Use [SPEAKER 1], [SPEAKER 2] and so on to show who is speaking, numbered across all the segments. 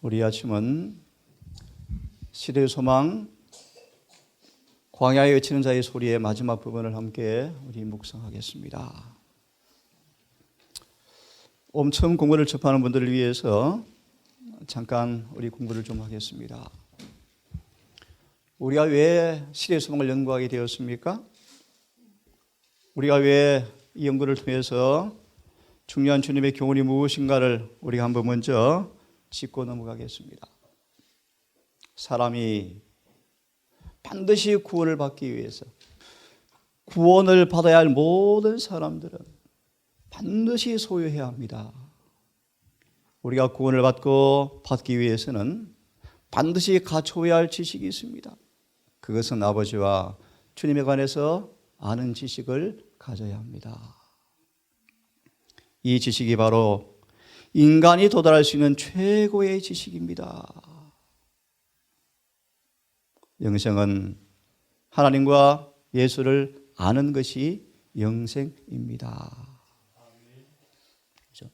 [SPEAKER 1] 우리 아침은 시대의 소망, 광야에 외치는 자의 소리의 마지막 부분을 함께 우리 묵상하겠습니다. 오늘 처음 공부를 접하는 분들을 위해서 잠깐 우리 공부를 좀 하겠습니다. 우리가 왜 시대의 소망을 연구하게 되었습니까? 우리가 왜 이 연구를 통해서 중요한 주님의 교훈이 무엇인가를 우리가 한번 먼저 짚고 넘어가겠습니다. 사람이 반드시 구원을 받기 위해서 구원을 받아야 할 모든 사람들은 반드시 소유해야 합니다. 우리가 구원을 받기 위해서는 반드시 갖춰야 할 지식이 있습니다. 그것은 아버지와 주님에 관해서 아는 지식을 가져야 합니다. 이 지식이 바로 인간이 도달할 수 있는 최고의 지식입니다. 영생은 하나님과 예수를 아는 것이 영생입니다. 그렇죠?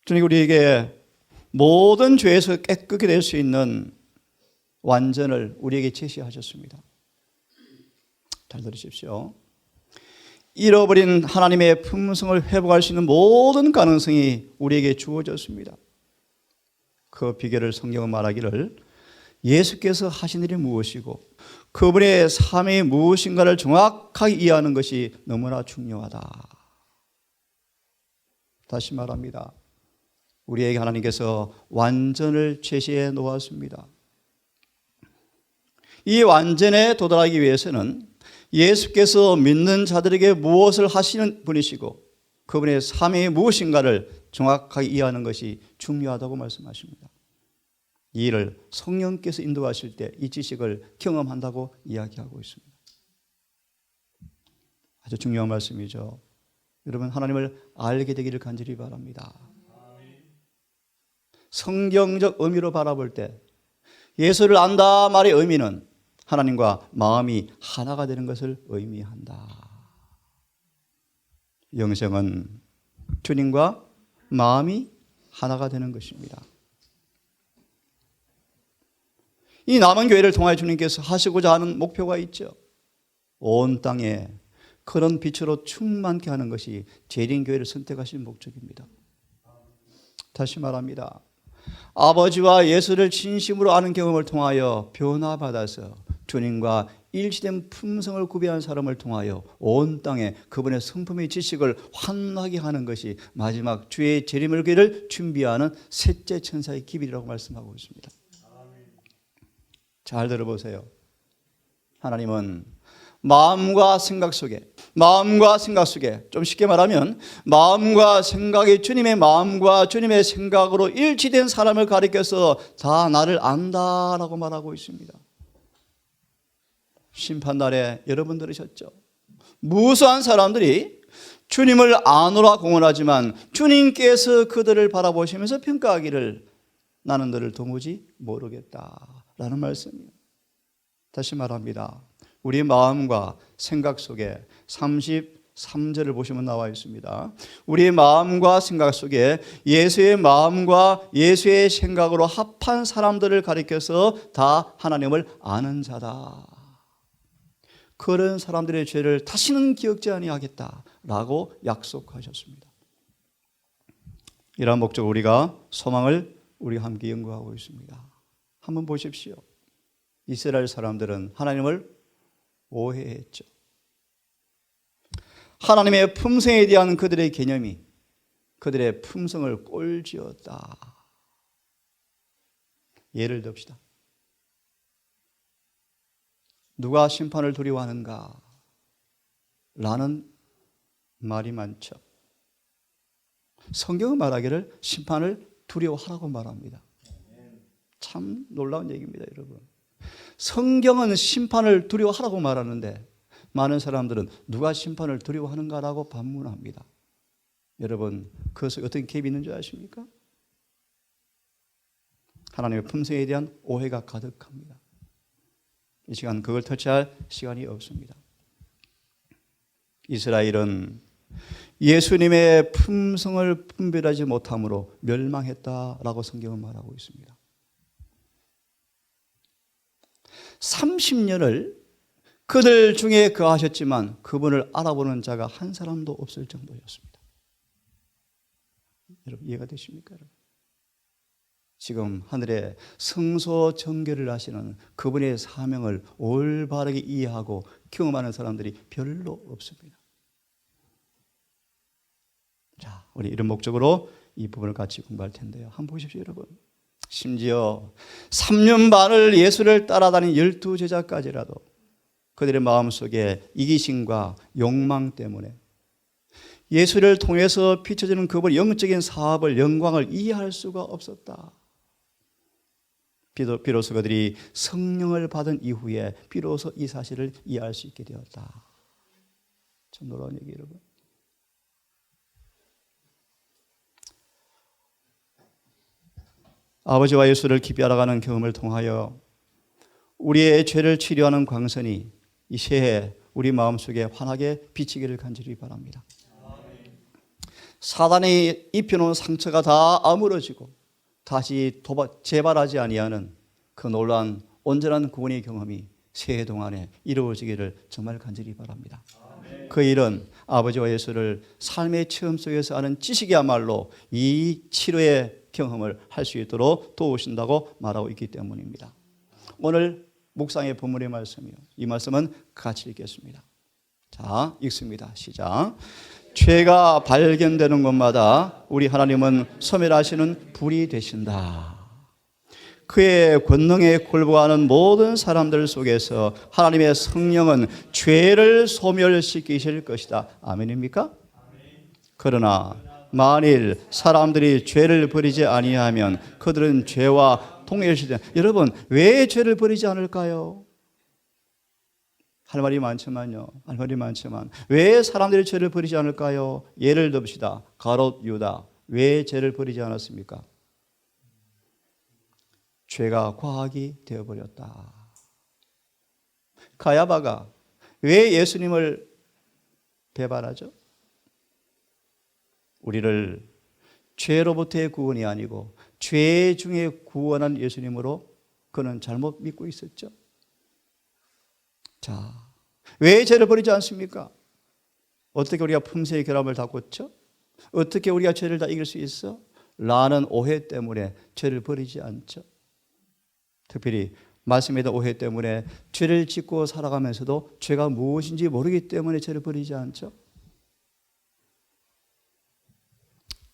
[SPEAKER 1] 주님 우리에게 모든 죄에서 깨끗게 될 수 있는 완전을 우리에게 제시하셨습니다. 잘 들으십시오. 잃어버린 하나님의 품성을 회복할 수 있는 모든 가능성이 우리에게 주어졌습니다. 그 비결을 성경은 말하기를 예수께서 하신 일이 무엇이고 그분의 삶이 무엇인가를 정확하게 이해하는 것이 너무나 중요하다. 다시 말합니다. 우리에게 하나님께서 완전을 제시해 놓았습니다. 이 완전에 도달하기 위해서는 예수께서 믿는 자들에게 무엇을 하시는 분이시고 그분의 삶이 무엇인가를 정확하게 이해하는 것이 중요하다고 말씀하십니다. 이 일을 성령께서 인도하실 때 이 지식을 경험한다고 이야기하고 있습니다. 아주 중요한 말씀이죠. 여러분 하나님을 알게 되기를 간절히 바랍니다. 성경적 의미로 바라볼 때 예수를 안다 말의 의미는 하나님과 마음이 하나가 되는 것을 의미한다. 영생은 주님과 마음이 하나가 되는 것입니다. 이 남은 교회를 통하여 주님께서 하시고자 하는 목표가 있죠. 온 땅에 그런 빛으로 충만케 하는 것이 재림교회를 선택하신 목적입니다. 다시 말합니다. 아버지와 예수를 진심으로 아는 경험을 통하여 변화받아서 주님과 일치된 품성을 구비한 사람을 통하여 온 땅에 그분의 성품의 지식을 환하게 하는 것이 마지막 주의 재림을 준비하는 셋째 천사의 기별이라고 말씀하고 있습니다. 잘 들어보세요. 하나님은 마음과 생각 속에 좀 쉽게 말하면 마음과 생각이 주님의 마음과 주님의 생각으로 일치된 사람을 가리켜서 다 나를 안다라고 말하고 있습니다. 심판날에 여러분 들으셨죠? 무수한 사람들이 주님을 아노라 공언하지만 주님께서 그들을 바라보시면서 평가하기를 나는 너를 도무지 모르겠다라는 말씀이에요. 다시 말합니다. 우리 마음과 생각 속에 33절을 보시면 나와 있습니다. 우리의 마음과 생각 속에 예수의 마음과 예수의 생각으로 합한 사람들을 가리켜서 다 하나님을 아는 자다. 그런 사람들의 죄를 다시는 기억지 아니하겠다라고 약속하셨습니다. 이러한 목적으로 우리가 소망을 우리 함께 연구하고 있습니다. 한번 보십시오. 이스라엘 사람들은 하나님을 오해했죠. 하나님의 품성에 대한 그들의 개념이 그들의 품성을 꼴지었다. 예를 듭시다. 누가 심판을 두려워하는가? 라는 말이 많죠. 성경은 말하기를 심판을 두려워하라고 말합니다. 참 놀라운 얘기입니다, 여러분. 성경은 심판을 두려워하라고 말하는데 많은 사람들은 누가 심판을 두려워하는가라고 반문합니다. 여러분, 그것에 어떤 갭이 있는 줄 아십니까? 하나님의 품성에 대한 오해가 가득합니다. 이 시간 그걸 터치할 시간이 없습니다. 이스라엘은 예수님의 품성을 분별하지 못함으로 멸망했다라고 성경은 말하고 있습니다. 30년을 그들 중에 거하셨지만 그분을 알아보는 자가 한 사람도 없을 정도였습니다. 여러분 이해가 되십니까? 여러분? 지금 하늘에 성소 정결을 하시는 그분의 사명을 올바르게 이해하고 경험하는 사람들이 별로 없습니다. 자, 우리 이런 목적으로 이 부분을 같이 공부할 텐데요. 한번 보십시오, 여러분. 심지어 3년 반을 예수를 따라다닌 12제자까지라도 그들의 마음속에 이기심과 욕망 때문에 예수를 통해서 비춰지는 그분의 영적인 사업을, 영광을 이해할 수가 없었다. 비로소 그들이 성령을 받은 이후에 비로소 이 사실을 이해할 수 있게 되었다. 참 놀라운 얘기 여러분. 아버지와 예수를 깊이 알아가는 경험을 통하여 우리의 죄를 치료하는 광선이 이 새해 우리 마음속에 환하게 비치기를 간절히 바랍니다. 사단이 입혀놓은 상처가 다 아물어지고 다시 재발하지 아니하는 그 놀라운 온전한 구원의 경험이 새해 동안에 이루어지기를 정말 간절히 바랍니다. 그 일은 아버지와 예수를 삶의 체험 속에서 아는 지식이야말로 이 치료의 경험을 할 수 있도록 도우신다고 말하고 있기 때문입니다. 오늘 묵상의 본문의 말씀이요. 이 말씀은 같이 읽겠습니다. 자, 읽습니다. 시작. 죄가 발견되는 곳마다 우리 하나님은 소멸하시는 불이 되신다. 그의 권능에 굴복하는 모든 사람들 속에서 하나님의 성령은 죄를 소멸시키실 것이다. 아멘입니까? 그러나 만일 사람들이 죄를 버리지 아니하면 그들은 죄와 동일시되. 여러분 왜 죄를 버리지 않을까요? 할 말이 많지만요. 할 말이 많지만 왜 사람들이 죄를 버리지 않을까요? 예를 듭시다. 가롯 유다 왜 죄를 버리지 않았습니까? 죄가 과학이 되어버렸다. 가야바가 왜 예수님을 배반하죠? 우리를 죄로부터의 구원이 아니고 죄 중에 구원한 예수님으로 그는 잘못 믿고 있었죠. 자, 왜 죄를 버리지 않습니까? 어떻게 우리가 품새의 결함을 다 고쳐? 어떻게 우리가 죄를 다 이길 수 있어? 라는 오해 때문에 죄를 버리지 않죠. 특별히 말씀에 대한 오해 때문에 죄를 짓고 살아가면서도 죄가 무엇인지 모르기 때문에 죄를 버리지 않죠.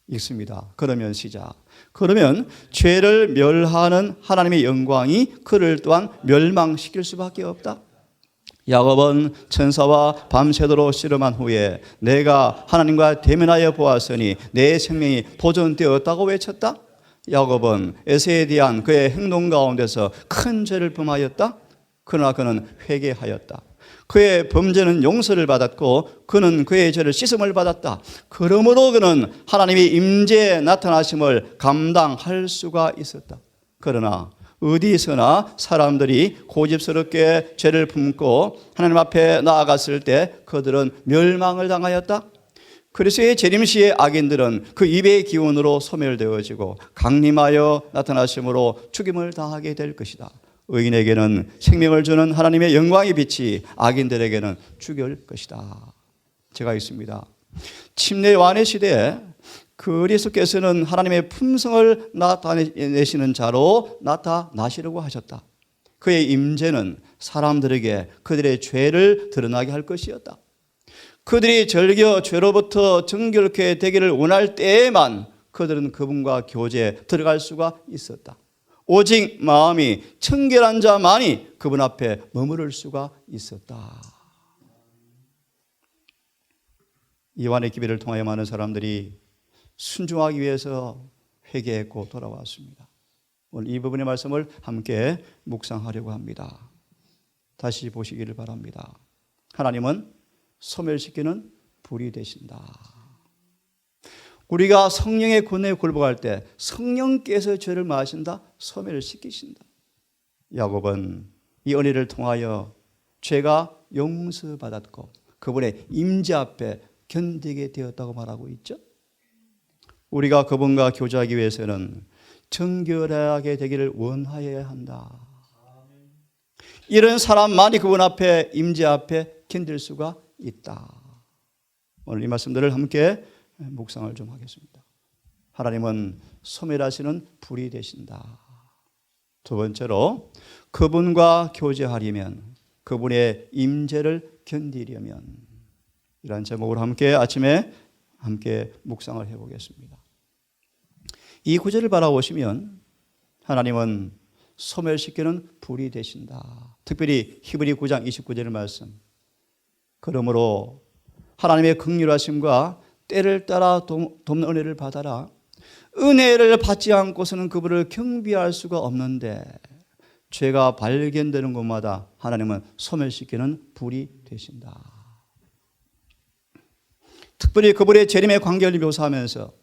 [SPEAKER 1] 읽습니다. 그러면 시작. 그러면 죄를 멸하는 하나님의 영광이 그를 또한 멸망시킬 수밖에 없다. 야곱은 천사와 밤새도록 씨름한 후에 내가 하나님과 대면하여 보았으니 내 생명이 보존되었다고 외쳤다. 야곱은 에서에 대한 그의 행동 가운데서 큰 죄를 범하였다. 그러나 그는 회개하였다. 그의 범죄는 용서를 받았고 그는 그의 죄를 씻음을 받았다. 그러므로 그는 하나님의 임재에 나타나심을 감당할 수가 있었다. 그러나 어디서나 사람들이 고집스럽게 죄를 품고 하나님 앞에 나아갔을 때 그들은 멸망을 당하였다. 그리스도의 재림시의 악인들은 그 입의 기운으로 소멸되어지고 강림하여 나타나심으로 죽임을 당하게 될 것이다. 의인에게는 생명을 주는 하나님의 영광의 빛이 악인들에게는 죽일 것이다. 제가 있습니다. 침례 완의 시대에 그리스도께서는 하나님의 품성을 나타내시는 자로 나타나시려고 하셨다. 그의 임재는 사람들에게 그들의 죄를 드러나게 할 것이었다. 그들이 절겨 죄로부터 정결케 되기를 원할 때에만 그들은 그분과 교제에 들어갈 수가 있었다. 오직 마음이 청결한 자만이 그분 앞에 머무를 수가 있었다. 요한의 기별을 통하여 많은 사람들이 순종하기 위해서 회개했고 돌아왔습니다. 오늘 이 부분의 말씀을 함께 묵상하려고 합니다. 다시 보시기를 바랍니다. 하나님은 소멸시키는 불이 되신다. 우리가 성령의 권능에 굴복할 때 성령께서 죄를 마하신다, 소멸시키신다. 야곱은 이 은혜를 통하여 죄가 용서받았고 그분의 임재 앞에 견디게 되었다고 말하고 있죠. 우리가 그분과 교제하기 위해서는 정결하게 되기를 원하여야 한다. 이런 사람만이 그분 앞에, 임재 앞에 견딜 수가 있다. 오늘 이 말씀들을 함께 묵상을 좀 하겠습니다. 하나님은 소멸하시는 불이 되신다. 두 번째로, 그분과 교제하려면, 그분의 임재를 견디려면, 이러한 제목으로 함께 아침에 함께 묵상을 해보겠습니다. 이 구절을 바라보시면 하나님은 소멸시키는 불이 되신다. 특별히 히브리 9장 29절의 말씀. 그러므로 하나님의 긍휼하심과 때를 따라 돕는 은혜를 받아라. 은혜를 받지 않고서는 그분을 경배할 수가 없는데 죄가 발견되는 곳마다 하나님은 소멸시키는 불이 되신다. 특별히 그분의 재림의 관계를 묘사하면서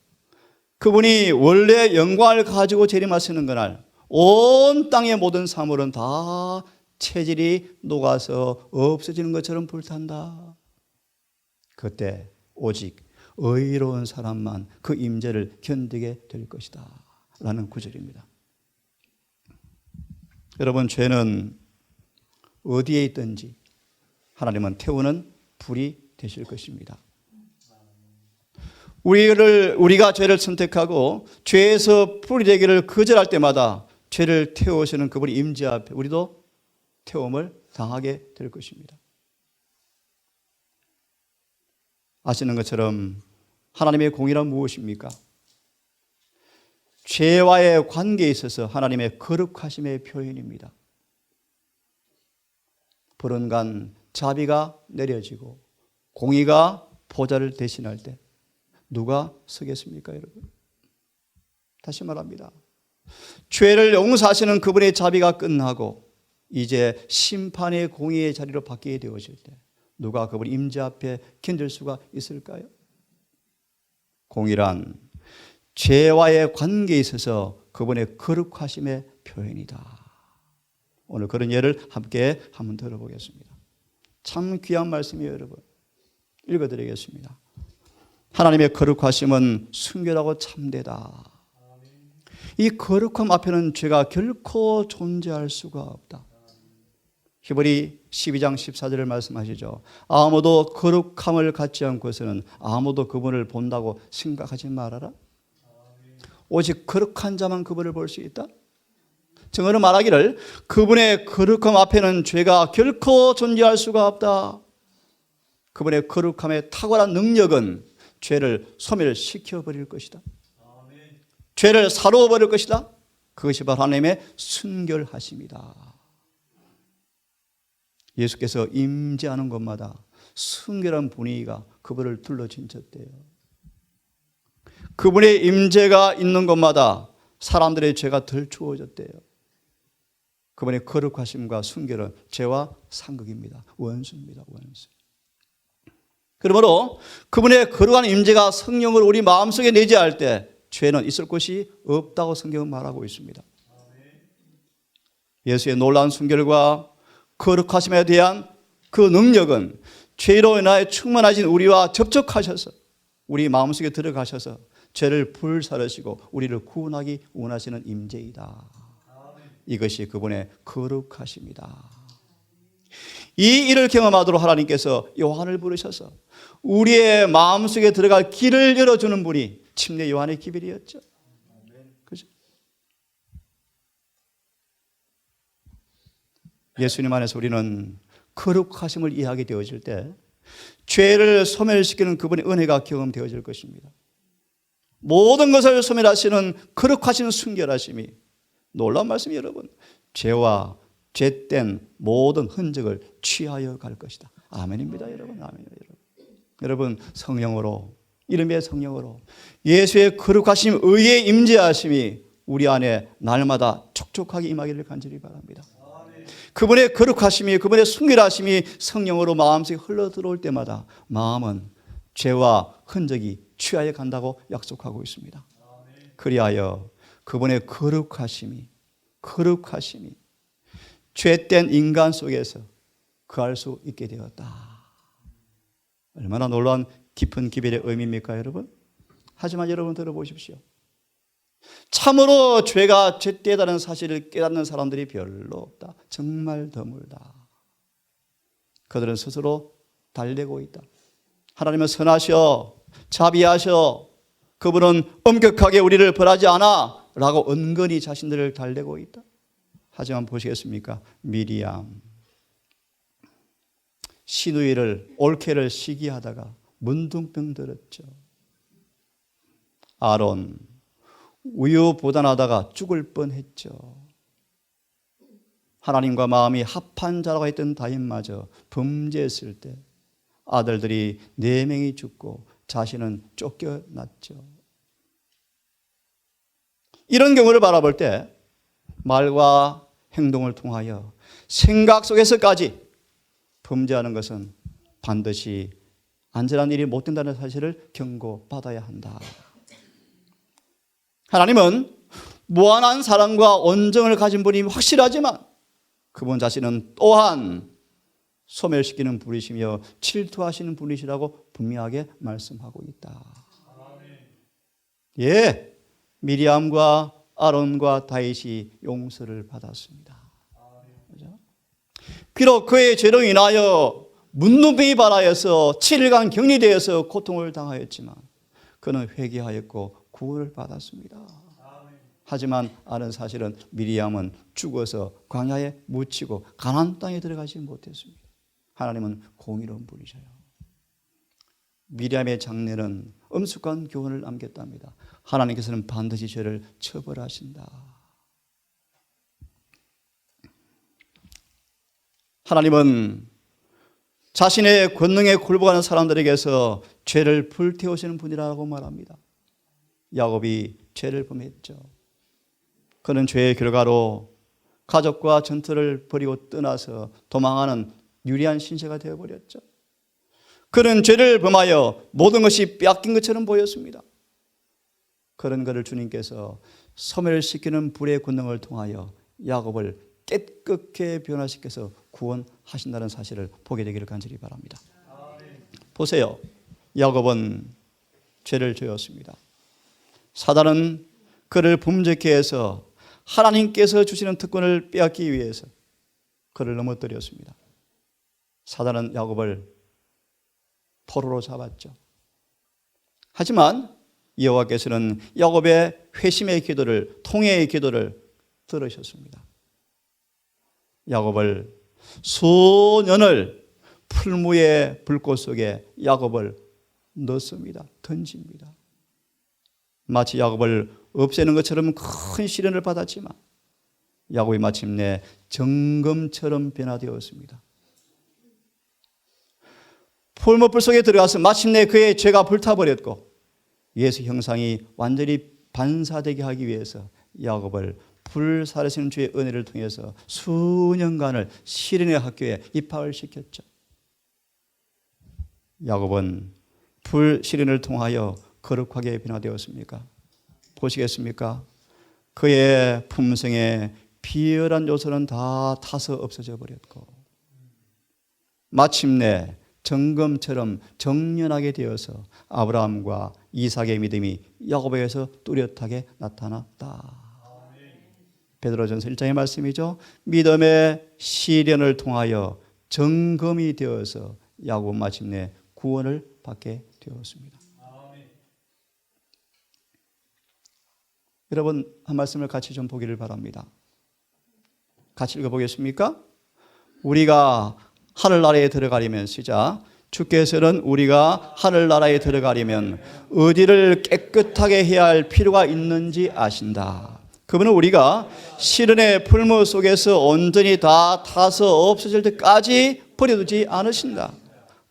[SPEAKER 1] 그분이 원래 영광을 가지고 재림하시는 그날 온 땅의 모든 사물은 다 체질이 녹아서 없어지는 것처럼 불탄다. 그때 오직 의로운 사람만 그 임재를 견디게 될 것이다 라는 구절입니다. 여러분, 죄는 어디에 있든지 하나님은 태우는 불이 되실 것입니다. 우리가 죄를 선택하고 죄에서 불이 되기를 거절할 때마다 죄를 태우시는 그분의 임재 앞에 우리도 태움을 당하게 될 것입니다. 아시는 것처럼 하나님의 공의란 무엇입니까? 죄와의 관계에 있어서 하나님의 거룩하심의 표현입니다. 불언간 자비가 내려지고 공의가 보좌를 대신할 때 누가 서겠습니까, 여러분? 다시 말합니다. 죄를 용서하시는 그분의 자비가 끝나고 이제 심판의 공의의 자리로 바뀌게 되어질 때 누가 그분 임재 앞에 견딜 수가 있을까요? 공의란 죄와의 관계에 있어서 그분의 거룩하심의 표현이다. 오늘 그런 예를 함께 한번 들어보겠습니다. 참 귀한 말씀이에요, 여러분. 읽어드리겠습니다. 하나님의 거룩하심은 순결하고 참되다. 이 거룩함 앞에는 죄가 결코 존재할 수가 없다. 히브리 12장 14절을 말씀하시죠. 아무도 거룩함을 갖지 않고서는 아무도 그분을 본다고 생각하지 말아라. 오직 거룩한 자만 그분을 볼 수 있다. 증언은 말하기를 그분의 거룩함 앞에는 죄가 결코 존재할 수가 없다. 그분의 거룩함의 탁월한 능력은 죄를 소멸시켜버릴 것이다. 죄를 사로워버릴 것이다. 그것이 바로 하나님의 순결하심이다. 예수께서 임재하는 곳마다 순결한 분위기가 그분을 둘러진쳤대요. 그분의 임재가 있는 곳마다 사람들의 죄가 덜 추워졌대요. 그분의 거룩하심과 순결은 죄와 상극입니다. 원수입니다. 원수. 그러므로 그분의 거룩한 임재가 성령을 우리 마음속에 내재할 때 죄는 있을 곳이 없다고 성경은 말하고 있습니다. 예수의 놀라운 순결과 거룩하심에 대한 그 능력은 죄로 인하여 충만하신 우리와 접촉하셔서 우리 마음속에 들어가셔서 죄를 불사르시고 우리를 구원하기 원하시는 임재이다. 이것이 그분의 거룩하심이다. 이 일을 경험하도록 하나님께서 요한을 부르셔서 우리의 마음속에 들어갈 길을 열어주는 분이 침례 요한의 기별이었죠. 그죠? 예수님 안에서 우리는 거룩하심을 이해하게 되어질 때 죄를 소멸시키는 그분의 은혜가 경험되어질 것입니다. 모든 것을 소멸하시는 거룩하신 순결하심이 놀라운 말씀이 여러분, 죄와 죄된 모든 흔적을 취하여 갈 것이다. 아멘입니다, 여러분. 아멘입니다, 여러분. 여러분, 성령으로, 이름의 성령으로 예수의 거룩하심, 의의 임재하심이 우리 안에 날마다 촉촉하게 임하기를 간절히 바랍니다. 그분의 거룩하심이, 그분의 순결하심이 성령으로 마음속에 흘러들어올 때마다 마음은 죄와 흔적이 취하여 간다고 약속하고 있습니다. 그리하여 그분의 거룩하심이 죄된 인간 속에서 거할 수 있게 되었다. 얼마나 놀라운 깊은 기별의 의미입니까, 여러분? 하지만 여러분 들어보십시오. 참으로 죄가 죄되다는 사실을 깨닫는 사람들이 별로 없다. 정말 드물다. 그들은 스스로 달래고 있다. 하나님은 선하셔, 자비하셔, 그분은 엄격하게 우리를 벌하지 않아 라고 은근히 자신들을 달래고 있다. 하지만 보시겠습니까? 미리암, 시누이를, 올케를 시기하다가 문둥병 들었죠. 아론, 우유부단하다가 죽을 뻔했죠. 하나님과 마음이 합한 자라고 했던 다윗마저 범죄했을 때 아들들이 4명이 죽고 자신은 쫓겨났죠. 이런 경우를 바라볼 때 말과 행동을 통하여 생각 속에서까지 범죄하는 것은 반드시 안전한 일이 못 된다는 사실을 경고받아야 한다. 하나님은 무한한 사랑과 온정을 가진 분이 확실하지만 그분 자신은 또한 소멸시키는 분이시며 질투하시는 분이시라고 분명하게 말씀하고 있다. 예, 미리암과 아론과 다윗이 용서를 받았습니다. 그렇죠? 비록 그의 죄로 인하여 문둥병이 발하여서 7일간 격리되어서 고통을 당하였지만 그는 회개하였고 구원을 받았습니다. 하지만 아는 사실은 미리암은 죽어서 광야에 묻히고 가나안 땅에 들어가지 못했습니다. 하나님은 공의로운 분이셔요. 미리암의 장례는 엄숙한 교훈을 남겼답니다. 하나님께서는 반드시 죄를 처벌하신다. 하나님은 자신의 권능에 굴복하는 사람들에게서 죄를 불태우시는 분이라고 말합니다. 야곱이 죄를 범했죠. 그는 죄의 결과로 가족과 전투를 벌이고 떠나서 도망하는 유리한 신세가 되어버렸죠. 그는 죄를 범하여 모든 것이 빼앗긴 것처럼 보였습니다. 그런 그를 주님께서 소멸시키는 불의 권능을 통하여 야곱을 깨끗게 변화시켜서 구원하신다는 사실을 보게 되기를 간절히 바랍니다. 보세요. 야곱은 죄를 지었습니다. 사단은 그를 범죄케 해서 하나님께서 주시는 특권을 빼앗기 위해서 그를 넘어뜨렸습니다. 사단은 야곱을 포로로 잡았죠. 하지만 여호와께서는 야곱의 회심의 기도를, 통회의 기도를 들으셨습니다. 야곱을 수년을 풀무의 불꽃 속에 야곱을 넣습니다. 던집니다. 마치 야곱을 없애는 것처럼 큰 시련을 받았지만 야곱이 마침내 정금처럼 변화되었습니다. 풀무불 속에 들어가서 마침내 그의 죄가 불타버렸고 예수 형상이 완전히 반사되게 하기 위해서 야곱을 불사르시는 주의 은혜를 통해서 수년간을 시련의 학교에 입학을 시켰죠. 야곱은 불시련을 통하여 거룩하게 변화되었습니까? 보시겠습니까? 그의 품성에 비열한 요소는 다 타서 없어져 버렸고 마침내 정금처럼 정연하게 되어서 아브라함과 이삭의 믿음이 야곱에게서 뚜렷하게 나타났다. 베드로전서 1장의 말씀이죠. 믿음의 시련을 통하여 정금이 되어서 야곱은 마침내 구원을 받게 되었습니다. 여러분 한 말씀을 같이 좀 보기를 바랍니다. 같이 읽어보겠습니까? 우리가 하늘나라에 들어가려면 시작. 주께서는 우리가 하늘나라에 들어가려면 어디를 깨끗하게 해야 할 필요가 있는지 아신다. 그분은 우리가 시련의 풀무 속에서 온전히 다 타서 없어질 때까지 버려두지 않으신다.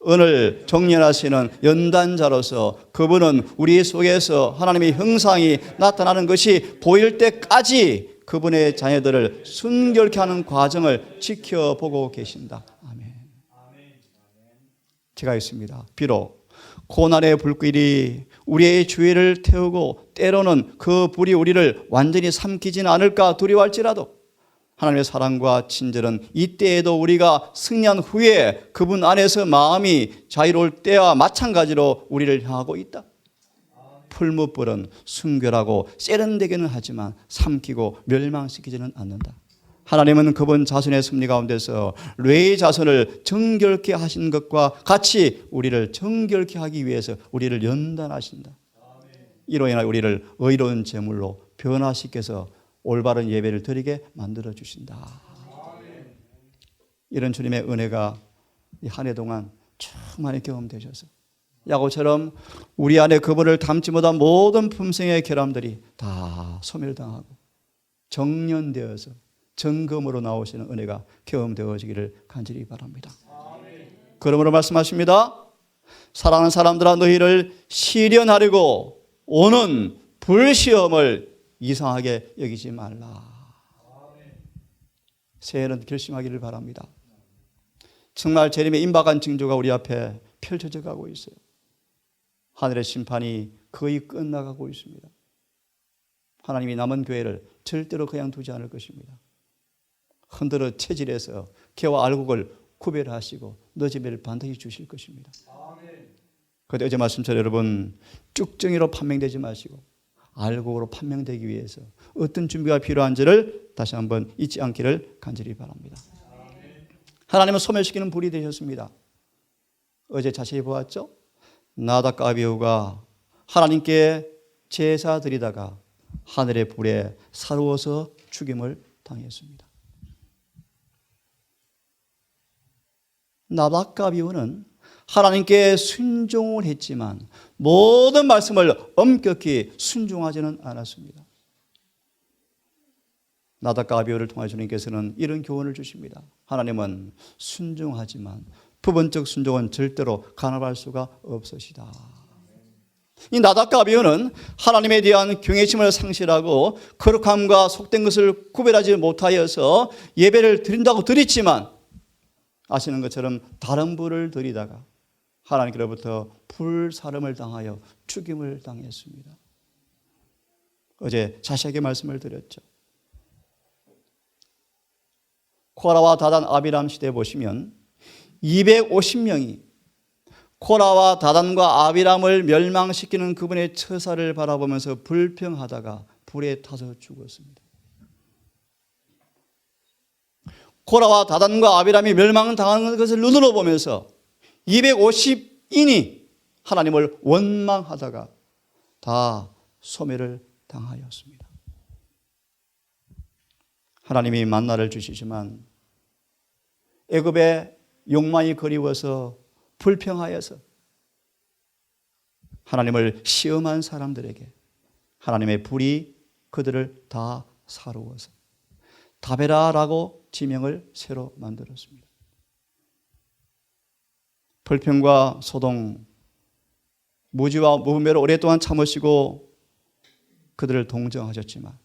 [SPEAKER 1] 오늘 정연하시는 연단자로서 그분은 우리 속에서 하나님의 형상이 나타나는 것이 보일 때까지 그분의 자녀들을 순결케 하는 과정을 지켜보고 계신다. 아멘. 제가 있습니다. 비록 고난의 불길이 우리의 주위를 태우고 때로는 그 불이 우리를 완전히 삼키지는 않을까 두려워할지라도 하나님의 사랑과 친절은 이때에도 우리가 승리한 후에 그분 안에서 마음이 자유로울 때와 마찬가지로 우리를 향하고 있다. 풀무불은 순결하고 세련되기는 하지만 삼키고 멸망시키지는 않는다. 하나님은 그분 자손의 섭리 가운데서 레위 자손을 정결케 하신 것과 같이 우리를 정결케 하기 위해서 우리를 연단하신다. 이로 인하여 우리를 의로운 제물로 변화시켜서 올바른 예배를 드리게 만들어 주신다. 이런 주님의 은혜가 이 한 해 동안 충만히 경험되셔서 야고처럼 우리 안에 그분을 담지 못한 모든 품성의 결함들이 다 소멸당하고 정련되어서 정금으로 나오시는 은혜가 경험되어지기를 간절히 바랍니다. 그러므로 말씀하십니다. 사랑하는 사람들아, 너희를 시련하려고 오는 불시험을 이상하게 여기지 말라. 새해는 결심하기를 바랍니다. 정말 재림의 임박한 징조가 우리 앞에 펼쳐져 가고 있어요. 하늘의 심판이 거의 끝나가고 있습니다. 하나님이 남은 교회를 절대로 그냥 두지 않을 것입니다. 흔들어 체질해서 개와 알곡을 구별하시고 너지매를 반드시 주실 것입니다. 그런데 어제 말씀처럼 여러분, 쭉정이로 판명되지 마시고 알곡으로 판명되기 위해서 어떤 준비가 필요한지를 다시 한번 잊지 않기를 간절히 바랍니다. 하나님은 소멸시키는 불이 되셨습니다. 어제 자세히 보았죠? 나답과 아비후가 하나님께 제사 드리다가 하늘의 불에 사루어서 죽임을 당했습니다. 나답과 아비후는 하나님께 순종을 했지만 모든 말씀을 엄격히 순종하지는 않았습니다. 나답과 아비후를 통해 주님께서는 이런 교훈을 주십니다. 하나님은 순종하지만 부분적 순종은 절대로 간섭할 수가 없으시다. 이 나답과 아비후는 하나님에 대한 경외심을 상실하고 거룩함과 속된 것을 구별하지 못하여서 예배를 드린다고 드렸지만 아시는 것처럼 다른 불을 드리다가 하나님께로부터 불사름을 당하여 죽임을 당했습니다. 어제 자세하게 말씀을 드렸죠. 코라와 다단 아비람 시대에 보시면 250명이 코라와 다단과 아비람을 멸망시키는 그분의 처사를 바라보면서 불평하다가 불에 타서 죽었습니다. 코라와 다단과 아비람이 멸망당하는 것을 눈으로 보면서 250인이 하나님을 원망하다가 다 소멸을 당하였습니다. 하나님이 만나를 주시지만 애굽의 욕망이 그리워서 불평하여서 하나님을 시험한 사람들에게 하나님의 불이 그들을 다 사루어서 다베라라고 지명을 새로 만들었습니다. 불평과 소동, 무지와 무분별을 오랫동안 참으시고 그들을 동정하셨지만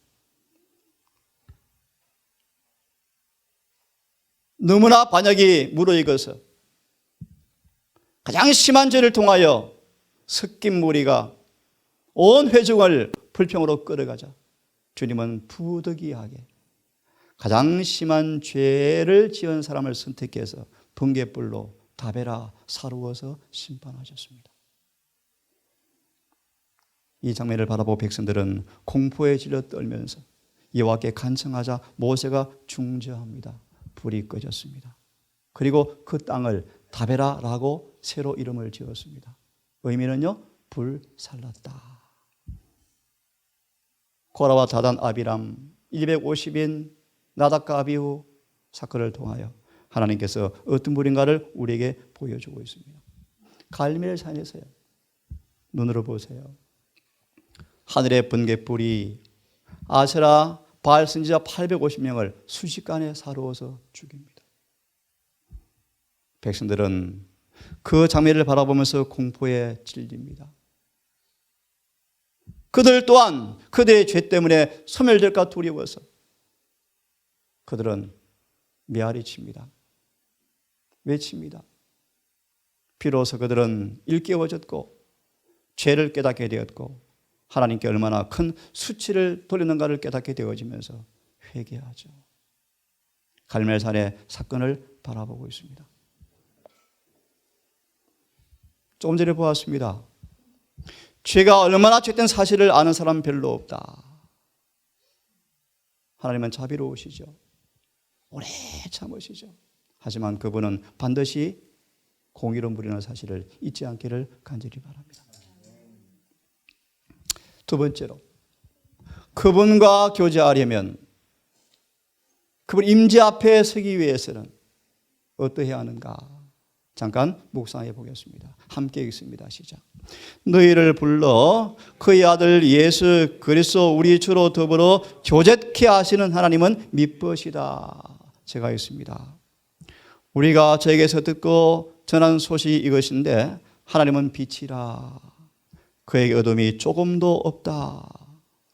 [SPEAKER 1] 너무나 반역이 무르익어서 가장 심한 죄를 통하여 섞인 무리가 온 회중을 불평으로 끌어가자 주님은 부득이하게 가장 심한 죄를 지은 사람을 선택해서 번갯불로 다베라 사루어서 심판하셨습니다. 이 장면을 바라보고 백성들은 공포에 질려 떨면서 여호와께 간청하자 모세가 중재합니다. 불이 꺼졌습니다. 그리고 그 땅을 다베라라고 새로 이름을 지었습니다. 의미는요, 불살랐다. 코라와 다단 아비람 250인 나답과 아비후 사건을 통하여 하나님께서 어떤 분인가를 우리에게 보여주고 있습니다. 갈멜 산에서요, 눈으로 보세요. 하늘의 번갯불이 아세라 바알 선지자 850명을 순식간에 사루어서 죽입니다. 백성들은 그 장면을 바라보면서 공포에 질립니다. 그들 또한 그들의 죄 때문에 소멸될까 두려워서 그들은 메아리칩니다. 외칩니다. 비로소 그들은 일깨워졌고 죄를 깨닫게 되었고 하나님께 얼마나 큰 수치를 돌렸는가를 깨닫게 되어지면서 회개하죠. 갈멜산의 사건을 바라보고 있습니다. 조금 전에 보았습니다. 죄가 얼마나 죄된 사실을 아는 사람 별로 없다. 하나님은 자비로우시죠. 오래 참으시죠. 하지만 그분은 반드시 공의로 물리는 사실을 잊지 않기를 간절히 바랍니다. 두 번째로, 그분과 교제하려면, 그분 임재 앞에 서기 위해서는 어떠해야 하는가? 잠깐 묵상해 보겠습니다. 함께 읽습니다. 시작. 너희를 불러 그의 아들 예수 그리스도 우리 주로 더불어 교제케 하시는 하나님은 미쁘시다. 제가 읽습니다. 우리가 저에게서 듣고 전한 소식이 이것인데 하나님은 빛이라 그에게 어둠이 조금도 없다.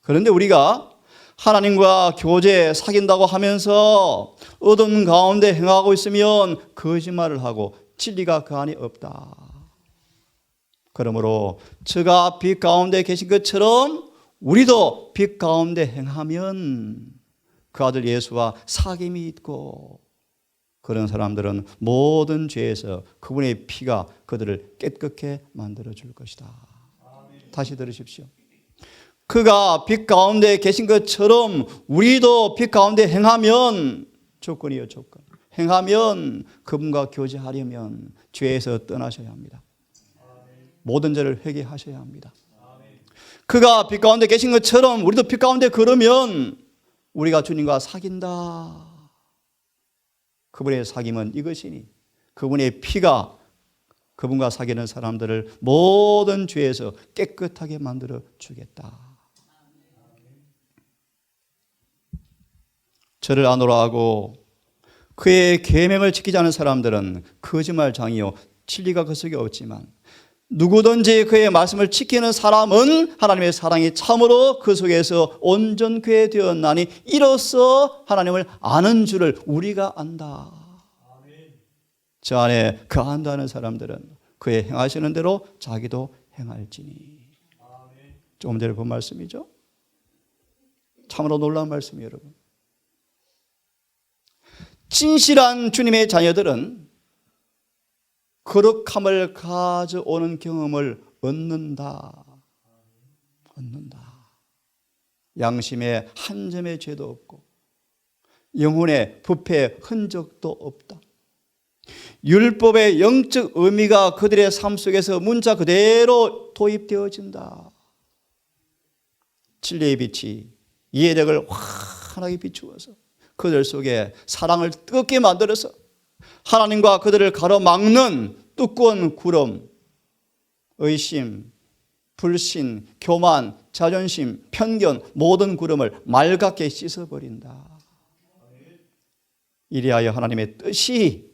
[SPEAKER 1] 그런데 우리가 하나님과 교제 사귄다고 하면서 어둠 가운데 행하고 있으면 거짓말을 하고 진리가 그 안에 없다. 그러므로 저가 빛 가운데 계신 것처럼 우리도 빛 가운데 행하면 그 아들 예수와 사귐이 있고, 그런 사람들은 모든 죄에서 그분의 피가 그들을 깨끗게 만들어 줄 것이다. 다시 들으십시오. 그가 빛 가운데 계신 것처럼 우리도 빛 가운데 행하면, 조건이요 조건. 행하면, 그분과 교제하려면 죄에서 떠나셔야 합니다. 모든 죄를 회개하셔야 합니다. 그가 빛 가운데 계신 것처럼 우리도 빛 가운데 걸으면 우리가 주님과 사귄다. 그분의 사귐은 이것이니 그분의 피가 그분과 사귀는 사람들을 모든 죄에서 깨끗하게 만들어 주겠다. 저를 안오라 하고 그의 계명을 지키지 않은 사람들은 거짓말장이요 진리가 그 속에 없지만, 누구든지 그의 말씀을 지키는 사람은 하나님의 사랑이 참으로 그 속에서 온전케 되었나니 이로써 하나님을 아는 줄을 우리가 안다. 저 안에 거한다는 사람들은 그의 행하시는 대로 자기도 행할지니. 조금 전에 본 말씀이죠. 참으로 놀라운 말씀이에요, 여러분. 진실한 주님의 자녀들은 거룩함을 가져오는 경험을 얻는다. 양심에 한 점의 죄도 없고 영혼의 부패 흔적도 없다. 율법의 영적 의미가 그들의 삶 속에서 문자 그대로 도입되어진다. 진리의 빛이 이해력을 환하게 비추어서 그들 속에 사랑을 뜨겁게 만들어서 하나님과 그들을 가로막는 두꺼운 구름, 의심, 불신, 교만, 자존심, 편견, 모든 구름을 맑게 씻어버린다. 이리하여 하나님의 뜻이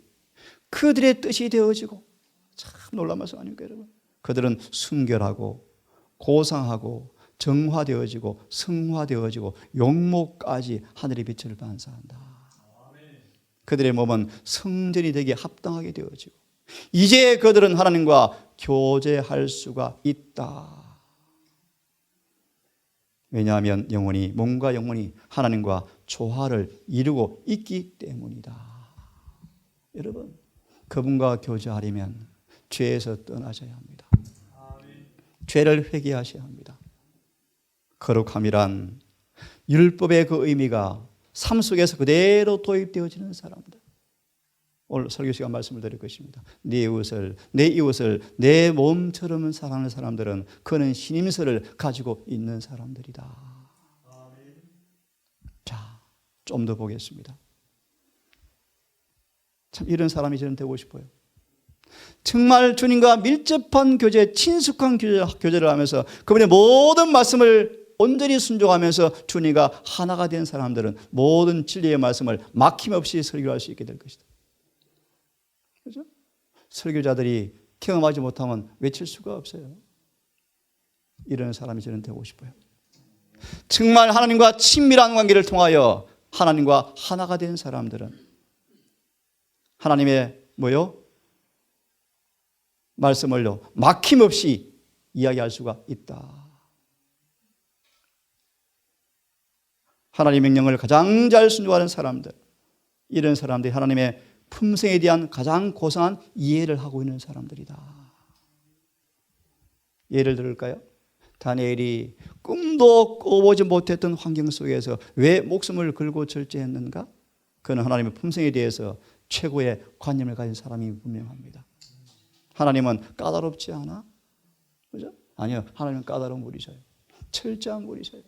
[SPEAKER 1] 그들의 뜻이 되어지고, 참 놀라운 말씀 아닙니까 여러분? 그들은 순결하고 고상하고 정화되어지고 성화되어지고 용모까지 하늘의 빛을 반사한다. 그들의 몸은 성전이 되기에 합당하게 되어지고 이제 그들은 하나님과 교제할 수가 있다. 왜냐하면 몸과 영혼이 하나님과 조화를 이루고 있기 때문이다. 여러분, 그분과 교제하려면 죄에서 떠나셔야 합니다. 죄를 회개하셔야 합니다. 거룩함이란 율법의 그 의미가 삶 속에서 그대로 도입되어지는 사람들. 오늘 설교 시간 말씀을 드릴 것입니다. 내 이웃을 내 몸처럼 사랑하는 사람들은 그는 신임서를 가지고 있는 사람들이다. 자, 좀 더 보겠습니다. 참 이런 사람이 저는 되고 싶어요. 정말 주님과 밀접한 교제, 친숙한 교제를 하면서 그분의 모든 말씀을 온전히 순종하면서 주님과 하나가 된 사람들은 모든 진리의 말씀을 막힘없이 설교할 수 있게 될 것이다. 그렇죠? 설교자들이 경험하지 못하면 외칠 수가 없어요. 이런 사람이 저는 되고 싶어요. 정말 하나님과 친밀한 관계를 통하여 하나님과 하나가 된 사람들은 하나님의 말씀을요 막힘없이 이야기할 수가 있다. 하나님의 명령을 가장 잘 순종하는 사람들, 이런 사람들이 하나님의 품성에 대한 가장 고상한 이해를 하고 있는 사람들이다. 예를 들을까요? 다니엘이 꿈도 꿔보지 못했던 환경 속에서 왜 목숨을 걸고 절제했는가? 그는 하나님의 품성에 대해서 최고의 관념을 가진 사람이 분명합니다. 하나님은 까다롭지 않아? 그죠? 아니요. 하나님은 까다로운 분이셔요. 철저한 분이셔요.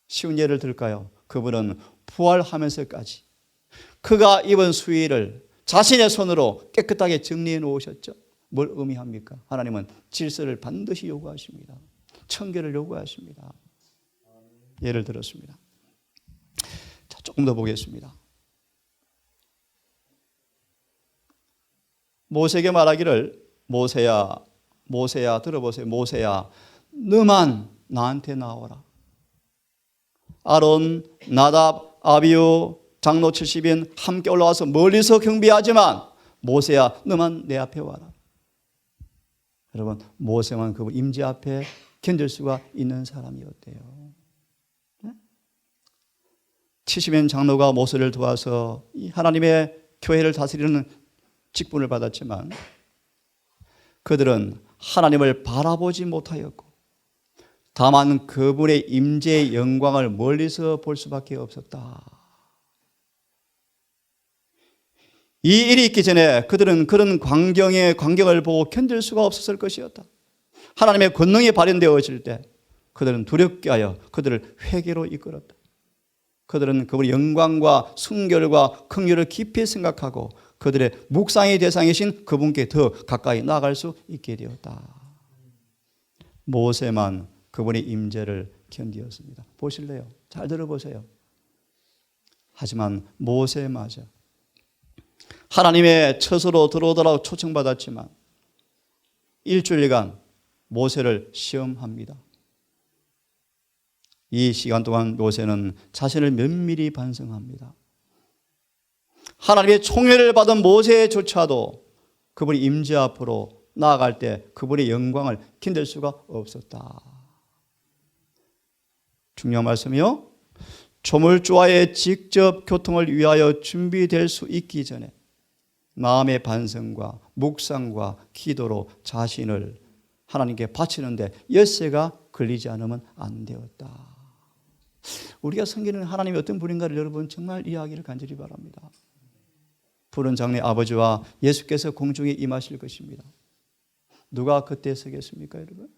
[SPEAKER 1] 쉬운 예를 들까요? 그분은 부활하면서까지 그가 입은 수의를 자신의 손으로 깨끗하게 정리해 놓으셨죠. 뭘 의미합니까? 하나님은 질서를 반드시 요구하십니다. 청결을 요구하십니다. 예를 들었습니다. 자, 조금 더 보겠습니다. 모세에게 말하기를 모세야 들어보세요. 모세야 너만 나한테 나오라. 아론, 나답, 아비우, 장로 70인 함께 올라와서 멀리서 경배하지만 모세야 너만 내 앞에 와라. 여러분 모세만 그 임재 앞에 견딜 수가 있는 사람이었대요. 70인 장로가 모세를 도와서 하나님의 교회를 다스리는 직분을 받았지만 그들은 하나님을 바라보지 못하였고 다만 그분의 임재의 영광을 멀리서 볼 수밖에 없었다. 이 일이 있기 전에 그들은 그런 광경을 보고 견딜 수가 없었을 것이었다. 하나님의 권능이 발현되어질 때 그들은 두렵게 하여 그들을 회개로 이끌었다. 그들은 그분의 영광과 순결과 긍휼을 깊이 생각하고 그들의 묵상의 대상이신 그분께 더 가까이 나아갈 수 있게 되었다. 모세만 그분의 임재를 견디었습니다. 보실래요? 잘 들어보세요. 하지만 모세마저 하나님의 처소로 들어오더라고 초청받았지만 일주일간 모세를 시험합니다. 이 시간 동안 모세는 자신을 면밀히 반성합니다. 하나님의 총애를 받은 모세조차도 그분의 임재 앞으로 나아갈 때 그분의 영광을 견딜 수가 없었다. 중요한 말씀이요. 조물주와의 직접 교통을 위하여 준비될 수 있기 전에 마음의 반성과 묵상과 기도로 자신을 하나님께 바치는데 엿새가 걸리지 않으면 안 되었다. 우리가 섬기는 하나님이 어떤 분인가를 여러분 정말 이해하기를 간절히 바랍니다. 푸른 장래 아버지와 예수께서 공중에 임하실 것입니다. 누가 그때 서겠습니까, 여러분?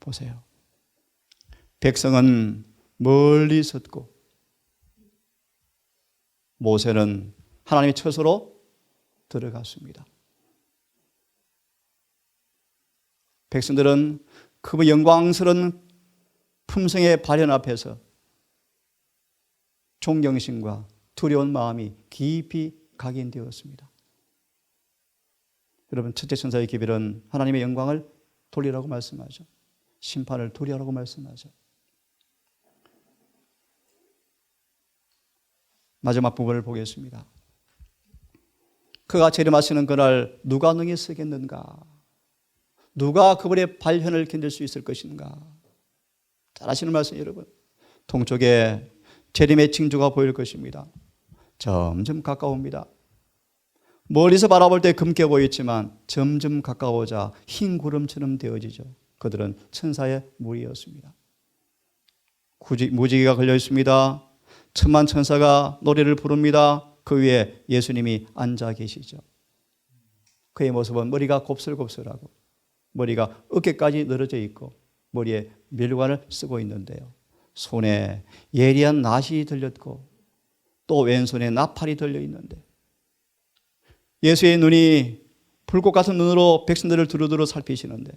[SPEAKER 1] 보세요. 백성은 멀리 섰고 모세는 하나님의 처소로 들어갔습니다. 백성들은 그 영광스러운 품성의 발현 앞에서 존경심과 두려운 마음이 깊이 각인되었습니다. 여러분, 첫째 천사의 기별은 하나님의 영광을 돌리라고 말씀하죠. 심판을 돌리라고 말씀하죠. 마지막 부분을 보겠습니다. 그가 재림하시는 그날 누가 능히 서겠는가? 누가 그분의 발현을 견딜 수 있을 것인가? 잘 아시는 말씀 여러분. 동쪽에 재림의 징조가 보일 것입니다. 점점 가까웁니다. 멀리서 바라볼 때 검게 보였지만 점점 가까워져 흰 구름처럼 되어지죠. 그들은 천사의 무리였습니다. 무지개가 걸려 있습니다. 천만 천사가 노래를 부릅니다. 그 위에 예수님이 앉아 계시죠. 그의 모습은 머리가 곱슬곱슬하고 머리가 어깨까지 늘어져 있고 머리에 멸관을 쓰고 있는데요. 손에 예리한 낫이 들렸고 또 왼손에 나팔이 들려 있는데 예수의 눈이 불꽃 같은 눈으로 백성들을 두루두루 살피시는데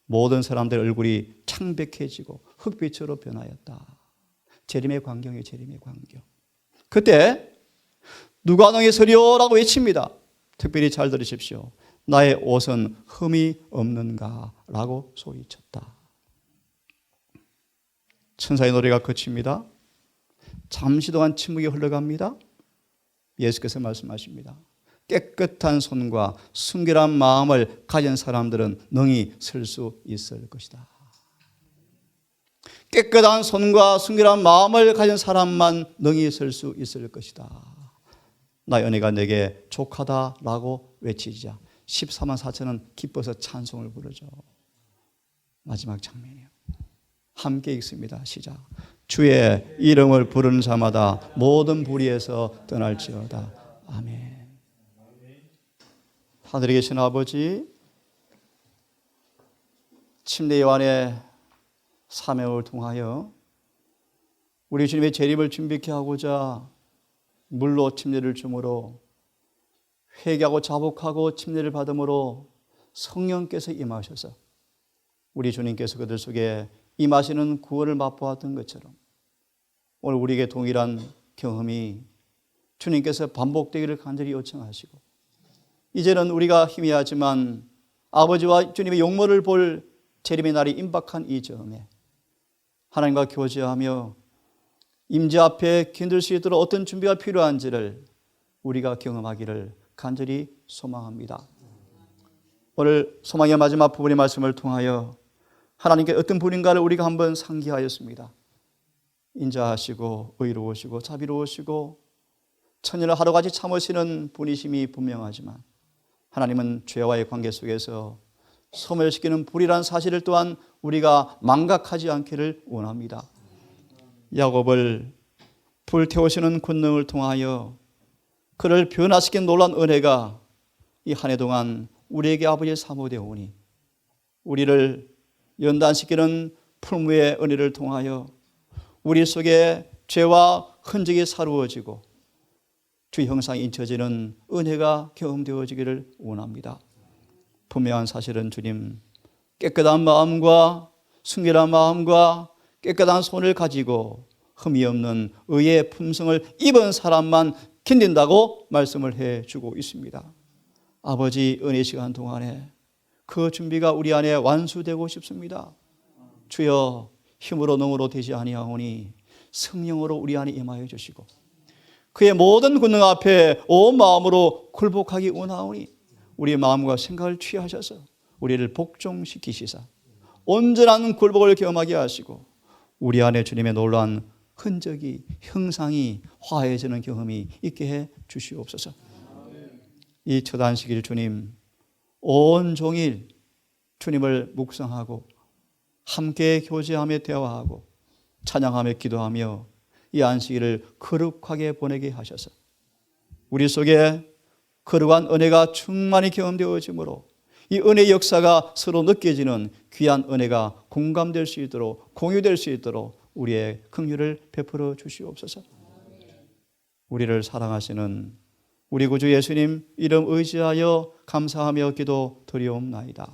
[SPEAKER 1] 모든 사람들의 얼굴이 창백해지고 흑빛으로 변하였다. 재림의 광경이에요. 재림의 광경. 그때 누가 능히 서리오라고 외칩니다. 특별히 잘 들으십시오. 나의 옷은 흠이 없는가? 라고 소리쳤다. 천사의 노래가 그칩니다. 잠시 동안 침묵이 흘러갑니다. 예수께서 말씀하십니다. 깨끗한 손과 순결한 마음을 가진 사람들은 능히 설 수 있을 것이다. 깨끗한 손과 순결한 마음을 가진 사람만 능히 설 수 있을 것이다. 나의 은혜가 내게 족하다라고 외치자 14만 4천은 기뻐서 찬송을 부르죠. 마지막 장면이에요. 함께 읽습니다. 시작. 주의 이름을 부르는 자마다 모든 불의에서 떠날지어다. 아멘. 하늘에 계신 아버지, 침례 요한의 사명을 통하여 우리 주님의 재림을 준비케 하고자 물로 침례를 주므로 회개하고 자복하고 침례를 받음으로 성령께서 임하셔서 우리 주님께서 그들 속에 임하시는 구원을 맛보았던 것처럼 오늘 우리에게 동일한 경험이 주님께서 반복되기를 간절히 요청하시고 이제는 우리가 희미하지만 아버지와 주님의 용모를 볼 재림의 날이 임박한 이 즈음에 하나님과 교제하며 임재 앞에 견딜 수 있도록 어떤 준비가 필요한지를 우리가 경험하기를 간절히 소망합니다. 오늘 소망의 마지막 부분의 말씀을 통하여 하나님께 어떤 분인가를 우리가 한번 상기하였습니다. 인자하시고 의로우시고 자비로우시고 천일을 하루같이 참으시는 분이심이 분명하지만 하나님은 죄와의 관계 속에서 소멸시키는 불이라는 사실을 또한 우리가 망각하지 않기를 원합니다. 야곱을 불태우시는 권능을 통하여 그를 변화시킨 놀라운 은혜가 이 한 해 동안 우리에게 아버지의 사모되어 오니 우리를 연단시키는 풀무의 은혜를 통하여 우리 속에 죄와 흔적이 사루어지고 주의 형상이 인쳐지는 은혜가 경험되어지기를 원합니다. 분명한 사실은 주님 깨끗한 마음과 순결한 마음과 깨끗한 손을 가지고 흠이 없는 의의 품성을 입은 사람만 견딘다고 말씀을 해주고 있습니다. 아버지 은혜 시간 동안에 그 준비가 우리 안에 완수되고 싶습니다. 주여 힘으로 능으로 되지 아니하오니 성령으로 우리 안에 임하여 주시고 그의 모든 권능 앞에 온 마음으로 굴복하기 원하오니 우리의 마음과 생각을 취하셔서 우리를 복종시키시사 온전한 굴복을 경험하게 하시고 우리 안에 주님의 놀라운 흔적이 형상이 화해지는 경험이 있게 해 주시옵소서. 이 첫 안식일 주님 온종일 주님을 묵상하고 함께 교제하며 대화하고 찬양하며 기도하며 이 안식일을 거룩하게 보내게 하셔서 우리 속에 거룩한 은혜가 충만히 경험되어지므로 이 은혜의 역사가 서로 느껴지는 귀한 은혜가 공감될 수 있도록 공유될 수 있도록 우리의 긍휼을 베풀어 주시옵소서. 우리를 사랑하시는 우리 구주 예수님 이름 의지하여 감사하며 기도 드리옵나이다.